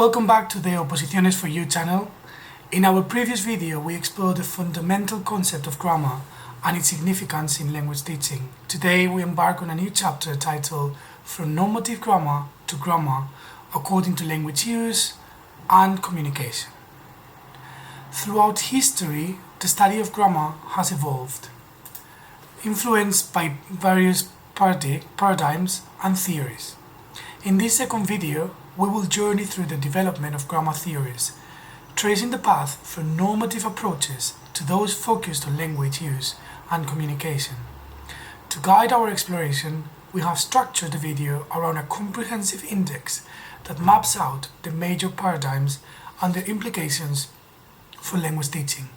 Welcome back to the Oposiciones for You channel. In our previous video, we explored the fundamental concept of grammar and its significance in language teaching. Today, we embark on a new chapter titled From Normative Grammar to Grammar According to Language Use and Communication. Throughout history, the study of grammar has evolved, influenced by various paradigms and theories. In this second video, we will journey through the development of grammar theories, tracing the path from normative approaches to those focused on language use and communication. To guide our exploration, we have structured the video around a comprehensive index that maps out the major paradigms and their implications for language teaching.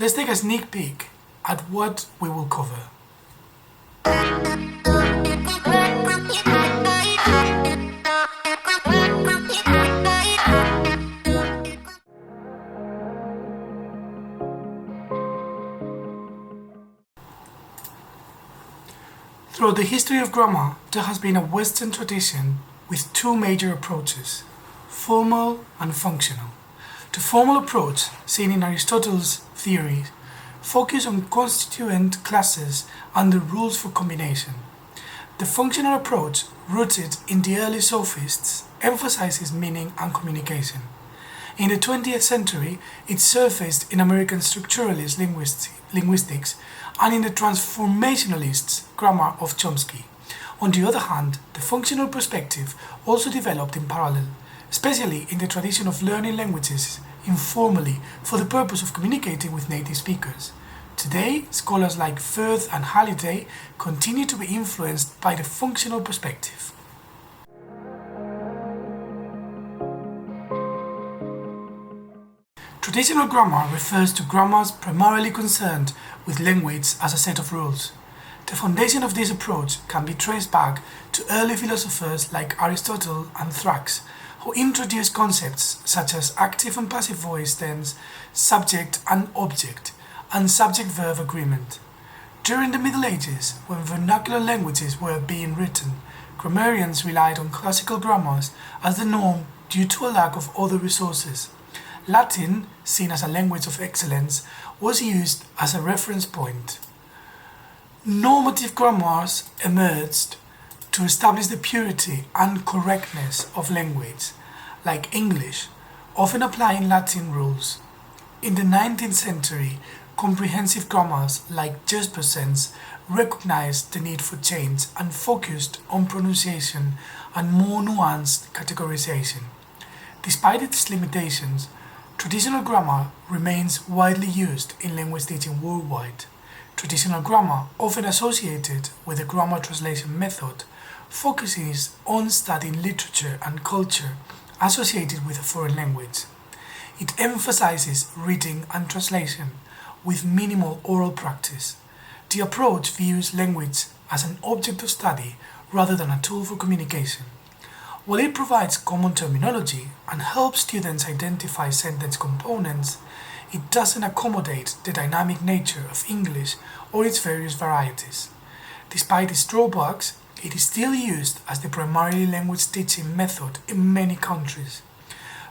Let's take a sneak peek at what we will cover. Throughout the history of grammar, there has been a Western tradition with two major approaches, formal and functional. The formal approach, seen in Aristotle's theory, focused on constituent classes and the rules for combination. The functional approach, rooted in the early sophists, emphasizes meaning and communication. In the 20th century, it surfaced in American structuralist linguistics and in the transformationalist grammar of Chomsky. On the other hand, the functional perspective also developed in parallel, especially in the tradition of learning languages informally for the purpose of communicating with native speakers. Today, scholars like Firth and Halliday continue to be influenced by the functional perspective. Traditional grammar refers to grammars primarily concerned with language as a set of rules. The foundation of this approach can be traced back to early philosophers like Aristotle and Thrax, who introduced concepts such as active and passive voice tense, subject and object, and subject-verb agreement. During the Middle Ages, when vernacular languages were being written, grammarians relied on classical grammars as the norm due to a lack of other resources. Latin, seen as a language of excellence, was used as a reference point. Normative grammars emerged to establish the purity and correctness of language, like English, often applying Latin rules. In the 19th century, comprehensive grammars like just presence recognized the need for change and focused on pronunciation and more nuanced categorization. Despite its limitations, traditional grammar remains widely used in language teaching worldwide. Traditional grammar, often associated with the grammar translation method, focuses on studying literature and culture associated with a foreign language. It emphasizes reading and translation with minimal oral practice. The approach views language as an object of study rather than a tool for communication. While it provides common terminology and helps students identify sentence components, it doesn't accommodate the dynamic nature of English or its various varieties. Despite its drawbacks, it is still used as the primary language teaching method in many countries.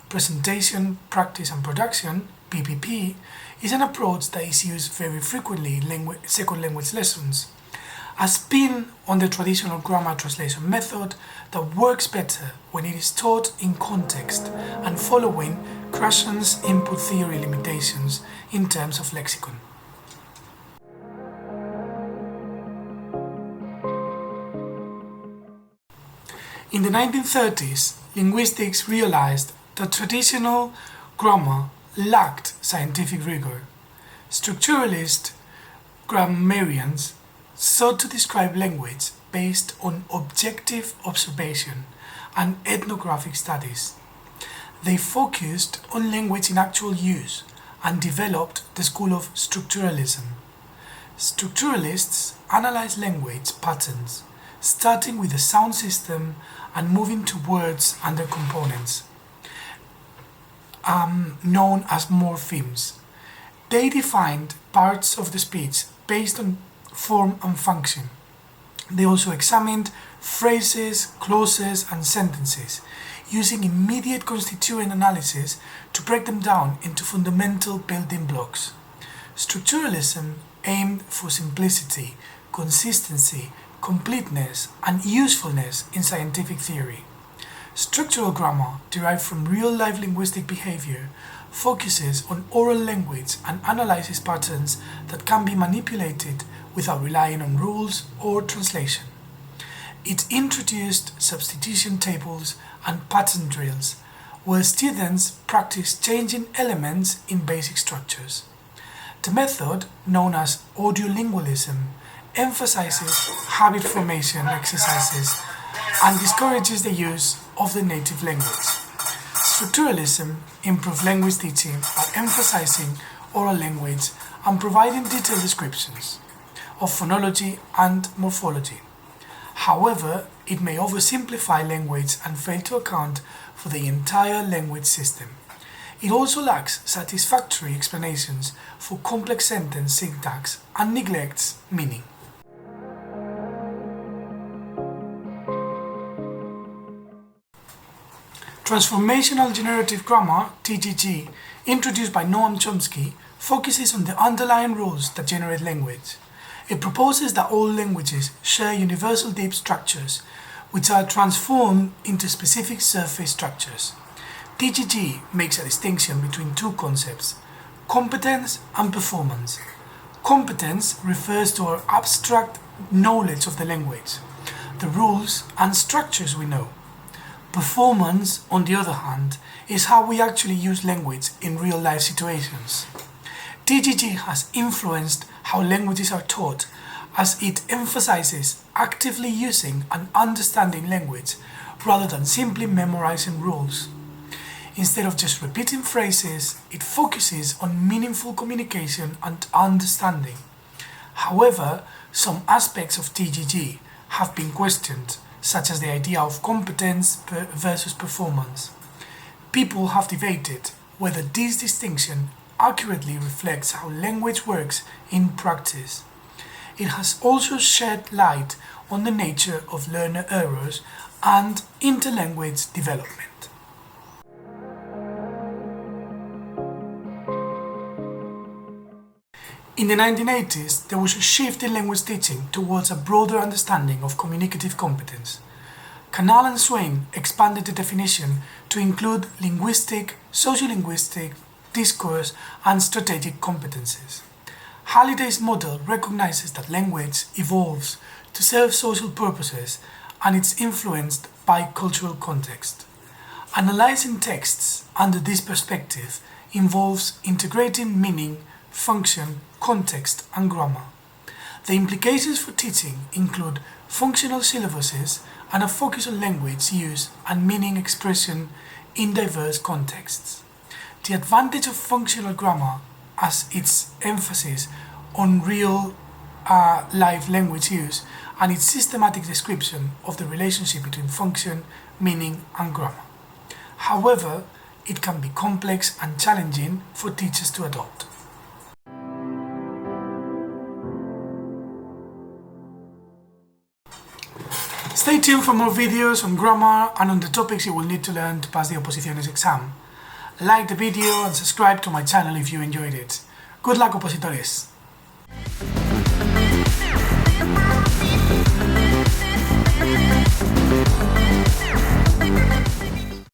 Presentation, practice and production, PPP, is an approach that is used very frequently in second language lessons. A spin on the traditional grammar translation method that works better when it is taught in context and following Krashen's input theory limitations in terms of lexicon. In the 1930s, linguistics realized that traditional grammar lacked scientific rigor. Structuralist grammarians sought to describe language based on objective observation and ethnographic studies. They focused on language in actual use and developed the school of Structuralism. Structuralists analyze language patterns, starting with the sound system and moving to words and their components, known as morphemes. They defined parts of the speech based on form and function. They also examined phrases, clauses, and sentences using immediate constituent analysis to break them down into fundamental building blocks. Structuralism aimed for simplicity, consistency, completeness, and usefulness in scientific theory. Structural grammar, derived from real-life linguistic behavior, focuses on oral language and analyzes patterns that can be manipulated without relying on rules or translation. It introduced substitution tables and pattern drills, where students practice changing elements in basic structures. The method, known as audiolingualism, emphasizes habit formation exercises and discourages the use of the native language. Structuralism improved language teaching by emphasizing oral language and providing detailed descriptions of phonology and morphology. However, it may oversimplify language and fail to account for the entire language system. It also lacks satisfactory explanations for complex sentence syntax and neglects meaning. Transformational Generative Grammar, TGG, introduced by Noam Chomsky, focuses on the underlying rules that generate language. It proposes that all languages share universal deep structures, which are transformed into specific surface structures. TGG makes a distinction between two concepts, competence and performance. Competence refers to our abstract knowledge of the language, the rules and structures we know. Performance, on the other hand, is how we actually use language in real-life situations. TGG has influenced how languages are taught, as it emphasizes actively using and understanding language rather than simply memorizing rules. Instead of just repeating phrases, it focuses on meaningful communication and understanding. However, some aspects of TGG have been questioned, such as the idea of competence versus performance. People have debated whether this distinction accurately reflects how language works in practice. It has also shed light on the nature of learner errors and interlanguage development. In the 1980s, there was a shift in language teaching towards a broader understanding of communicative competence. Canal and Swain expanded the definition to include linguistic, sociolinguistic, discourse, and strategic competences. Halliday's model recognizes that language evolves to serve social purposes and it's influenced by cultural context. Analyzing texts under this perspective involves integrating meaning, function, context, and grammar. The implications for teaching include functional syllabuses and a focus on language use and meaning expression in diverse contexts. The advantage of functional grammar, as its emphasis on real life language use and its systematic description of the relationship between function, meaning, and grammar. However, it can be complex and challenging for teachers to adopt. Stay tuned for more videos on grammar and on the topics you will need to learn to pass the Oposiciones exam. Like the video and subscribe to my channel if you enjoyed it. Good luck, opositores!